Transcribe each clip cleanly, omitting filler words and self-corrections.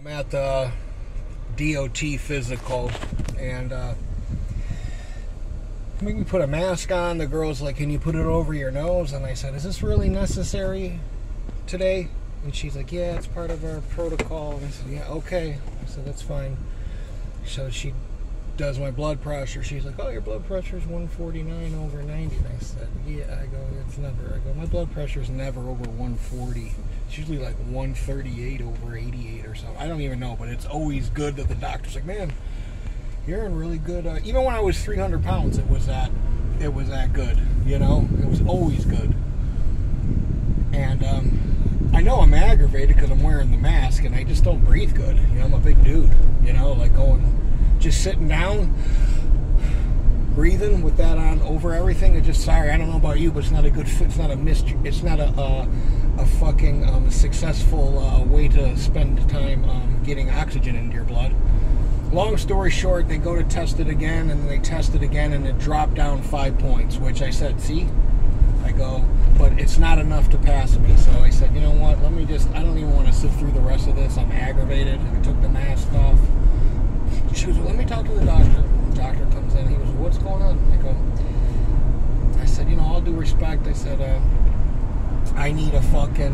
I'm at the DOT physical, and make me put a mask on. The girl's like, can you put it over your nose? And I said, is this really necessary today? And she's like, yeah, it's part of our protocol. And I said, yeah, okay. I said, that's fine. So she does my blood pressure. She's like, oh, your blood pressure is 149 over 90. And I said, yeah. I go, it's never. I go, my blood pressure is never over 140. It's usually like 138 over 88 or something. I don't even know, but it's always good that the doctor's like, man, you're in really good. Even when I was 300 pounds, it was that good. You know, it was always good. And I know I'm aggravated because I'm wearing the mask and I just don't breathe good. You know, I'm a big dude. You know, like just sitting down, breathing with that on over everything. It's just, sorry, I don't know about you, but it's not a good fit. It's not a mystery. It's not a fucking successful way to spend time getting oxygen into your blood. Long story short, they go to test it again, and they test it again, and it dropped down 5 points, which I said, see? I go, but it's not enough to pass me. So I said, you know what, let me just, I don't even want to sit through the rest of this. I'm aggravated. I took the mask off. She goes, well, let me talk to the doctor. The doctor comes in. He goes, what's going on? I said, you know, all due respect, I said, I need a fucking,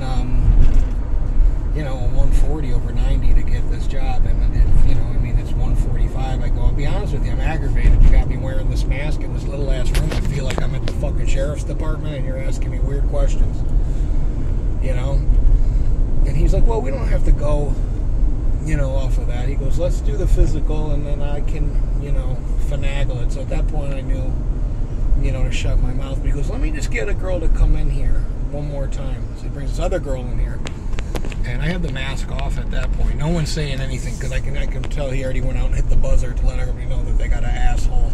you know, a 140 over 90 to get this job. And, you know, I mean, it's 145. I go, I'll be honest with you, I'm aggravated. You got me wearing this mask in this little ass room. I feel like I'm at the fucking sheriff's department and you're asking me weird questions. You know? And he's like, well, we don't have to go, you know, off of that. He goes, let's do the physical and then I can, you know, finagle it. So at that point I knew, you know, to shut my mouth. But he goes, let me just get a girl to come in here one more time. So he brings this other girl in here. And I had the mask off at that point. No one's saying anything because I can tell he already went out and hit the buzzer to let everybody know that they got an asshole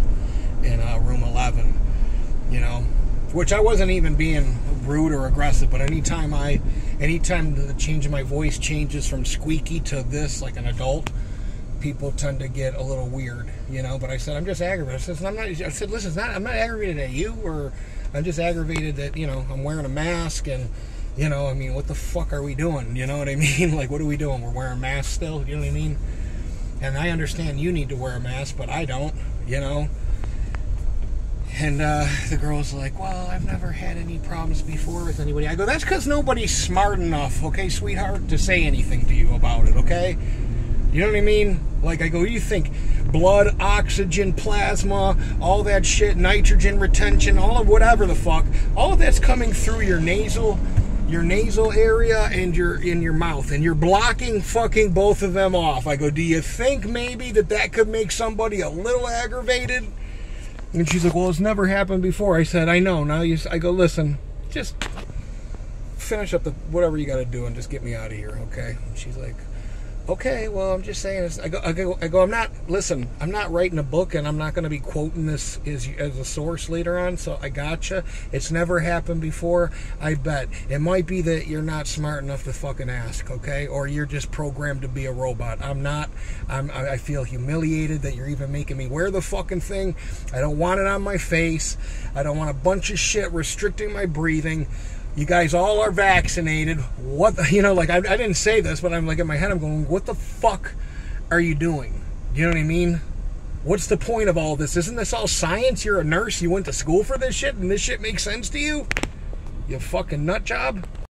in room 11, you know. Which I wasn't even being rude or aggressive, but anytime the change in my voice changes from squeaky to this, like an adult, people tend to get a little weird, you know. But I said, I'm just aggravated. I said, listen, I'm not aggravated at you, or I'm just aggravated that, you know, I'm wearing a mask and, you know, I mean, what the fuck are we doing? You know what I mean? Like, what are we doing? We're wearing masks still, you know what I mean? And I understand you need to wear a mask, but I don't, you know? And the girl's like, well, I've never had any problems before with anybody. I go, that's because nobody's smart enough, okay, sweetheart, to say anything to you about it, okay? You know what I mean? Like, I go, you think blood, oxygen, plasma, all that shit, nitrogen retention, all of whatever the fuck, all of that's coming through your nasal area and in your mouth, and you're blocking fucking both of them off. I go, do you think maybe that could make somebody a little aggravated? And she's like, well, it's never happened before. I said, I know. Now I go, listen, just finish up whatever you got to do and just get me out of here, okay? And she's like, okay, well, I'm just saying. I go, I'm not writing a book, and I'm not going to be quoting this as a source later on, so I gotcha. It's never happened before, I bet. It might be that you're not smart enough to fucking ask, okay? Or you're just programmed to be a robot. I'm not. I feel humiliated that you're even making me wear the fucking thing. I don't want it on my face. I don't want a bunch of shit restricting my breathing. You guys all are vaccinated. What, you know, like, I didn't say this, but I'm like, in my head, I'm going, what the fuck are you doing? You know what I mean? What's the point of all this? Isn't this all science? You're a nurse. You went to school for this shit, and this shit makes sense to you? You fucking nut job?